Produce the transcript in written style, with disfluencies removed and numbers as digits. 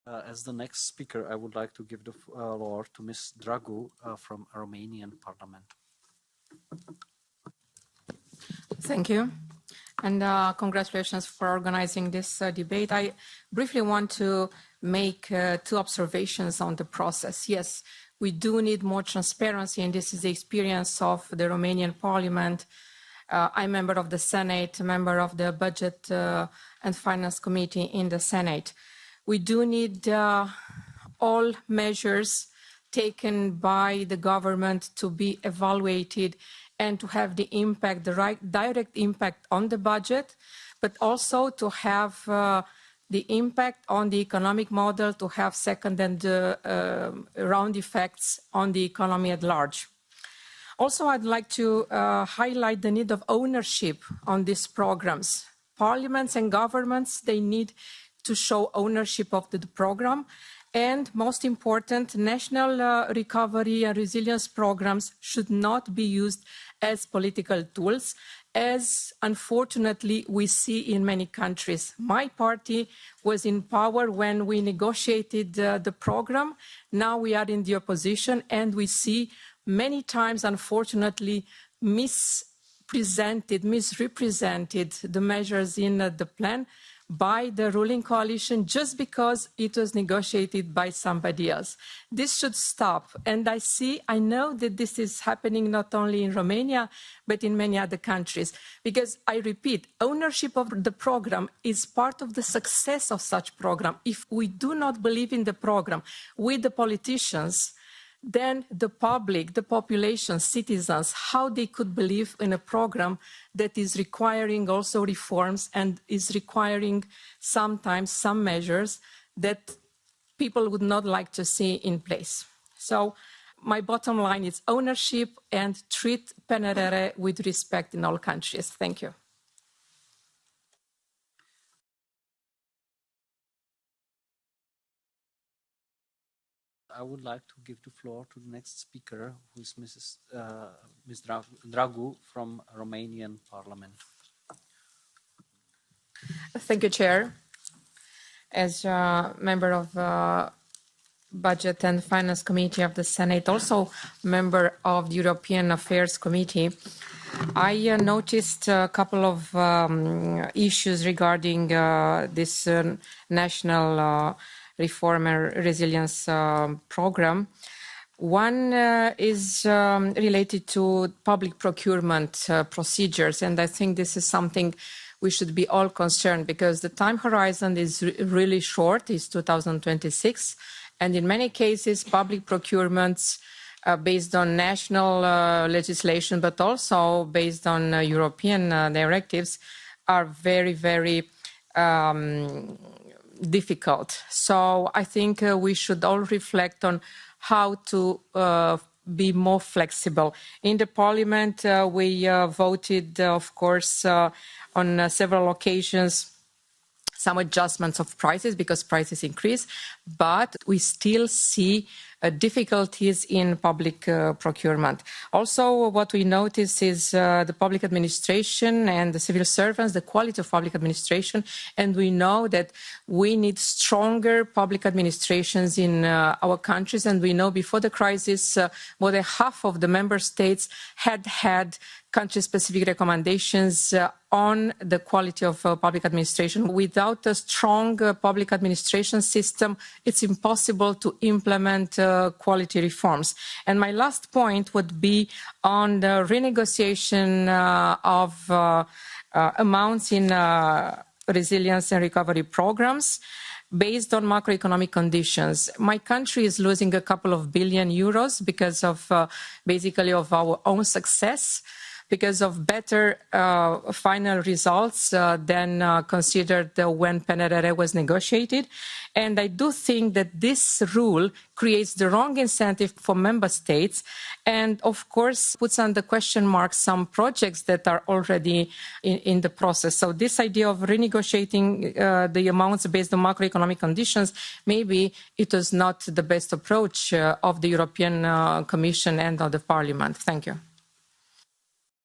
As the next speaker, I would like to give the floor to Ms. Dragu from Romanian Parliament. Thank you. And congratulations for organizing this debate. I briefly want to make two observations on the process. Yes, we do need more transparency, and this is the experience of the Romanian Parliament. I'm a member of the Senate, a member of the Budget and Finance Committee in the Senate. We do need all measures taken by the government to be evaluated and to have the impact, the direct impact on the budget, but also to have the impact on the economic model, to have second and round effects on the economy at large. Also, I'd like to highlight the need of ownership on these programs. Parliaments and governments, they need to show ownership of the program. And most important, national recovery and resilience programs should not be used as political tools, as unfortunately we see in many countries. My party was in power when we negotiated the program. Now we are in the opposition, and we see many times, unfortunately, misrepresented the measures in the plan by the ruling coalition just because it was negotiated by somebody else. This should stop. And I know that this is happening not only in Romania, but in many other countries. Because I repeat, ownership of the program is part of the success of such program. If we do not believe in the program with the politicians, then the public, the population, citizens, how they could believe in a program that is requiring also reforms and is requiring sometimes some measures that people would not like to see in place. So my bottom line is ownership and treat PNRR with respect in all countries. Thank you. I would like to give the floor to the next speaker, who is Ms. Dragu from Romanian Parliament. Thank you, Chair. As a member of Budget and Finance Committee of the Senate, also member of the European Affairs Committee, I noticed a couple of issues regarding this national reform and resilience program. One is related to public procurement procedures, and I think this is something we should be all concerned because the time horizon is really short, it's 2026, and in many cases public procurements based on national legislation, but also based on European directives are very, very difficult. So I think we should all reflect on how to be more flexible. In the Parliament, we voted, of course, on several occasions, some adjustments of prices because prices increase, but we still see difficulties in public procurement. Also, what we notice is the public administration and the civil servants, the quality of public administration, and we know that we need stronger public administrations in our countries, and we know before the crisis, more than half of the member states had country-specific recommendations on the quality of public administration. Without a strong public administration system, it's impossible to implement quality reforms. And my last point would be on the renegotiation of amounts in resilience and recovery programs based on macroeconomic conditions. My country is losing a couple of billion euros because of basically of our own success, because of better final results than considered when PNRR was negotiated. And I do think that this rule creates the wrong incentive for member states and, of course, puts under question mark some projects that are already in the process. So this idea of renegotiating the amounts based on macroeconomic conditions, maybe it was not the best approach of the European Commission and of the Parliament. Thank you.